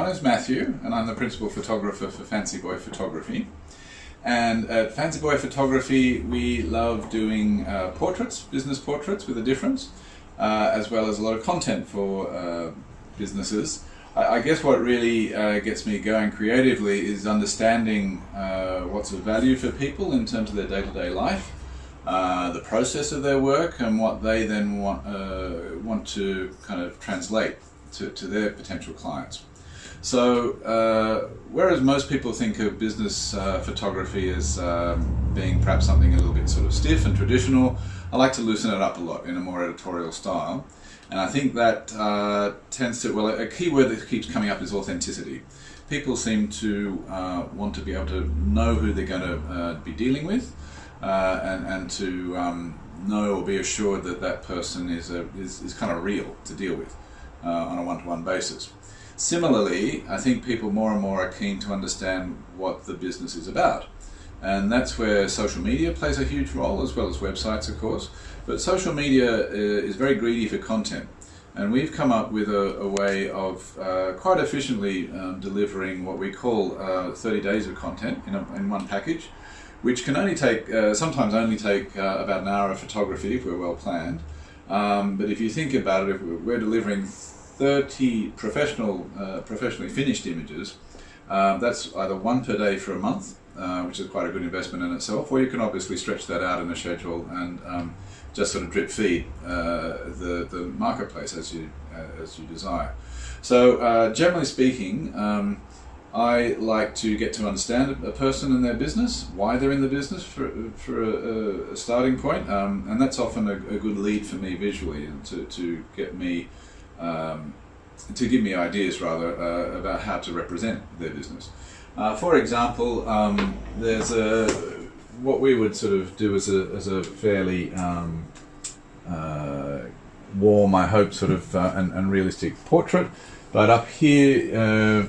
name's Matthew, and I'm the principal photographer for Fancy Boy Photography. And at Fancy Boy Photography, we love doing portraits, business portraits with a difference, as well as a lot of content for businesses. I guess what really gets me going creatively is understanding what's of value for people in terms of their day-to-day life, the process of their work, and what they then want to kind of translate to their potential clients. So whereas most people think of business photography as being perhaps something a little bit sort of stiff and traditional, I like to loosen it up a lot in a more editorial style. And I think that tends to, well, a key word that keeps coming up is authenticity. People seem to want to be able to know who they're going to be dealing with, and to know or be assured that that person is kind of real to deal with on a one-to-one basis. Similarly, I think people more and more are keen to understand what the business is about. And that's where social media plays a huge role, as well as websites, of course. But social media is very greedy for content. And we've come up with a way of quite efficiently delivering what we call 30 days of content in one package, which can only take, sometimes only take about an hour of photography if we're well planned. But if you think about it, if we're delivering 30 professionally finished images, that's either one per day for a month, which is quite a good investment in itself, or you can obviously stretch that out in a schedule and just sort of drip feed the marketplace as you desire. So generally speaking, I like to get to understand a person and their business, why they're in the business for a starting point, and that's often a good lead for me visually to get me to give me ideas rather about how to represent their business. For example, there's what we would sort of do as a fairly warm, I hope, sort of and realistic portrait. But up here,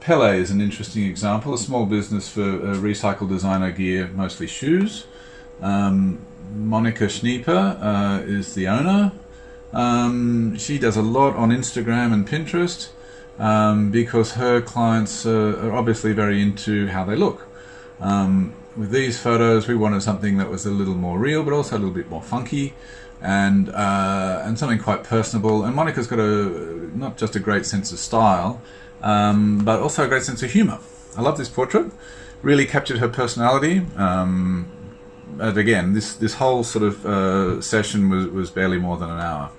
Payne is an interesting example, a small business for recycled designer gear, mostly shoes. Monica Schnieper is the owner. She does a lot on Instagram and Pinterest because her clients are obviously very into how they look. With these photos, we wanted something that was a little more real, but also a little bit more funky, and something quite personable. And Monica's got not just a great sense of style, but also a great sense of humour. I love this portrait. Really captured her personality. And again, this whole sort of session was barely more than an hour.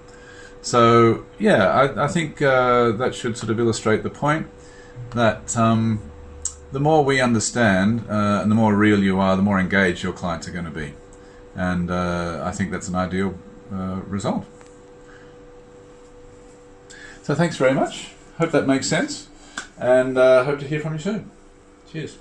So yeah, I think that should sort of illustrate the point that the more we understand and the more real you are, the more engaged your clients are going to be. And I think that's an ideal result. So thanks very much. Hope that makes sense, and hope to hear from you soon. Cheers.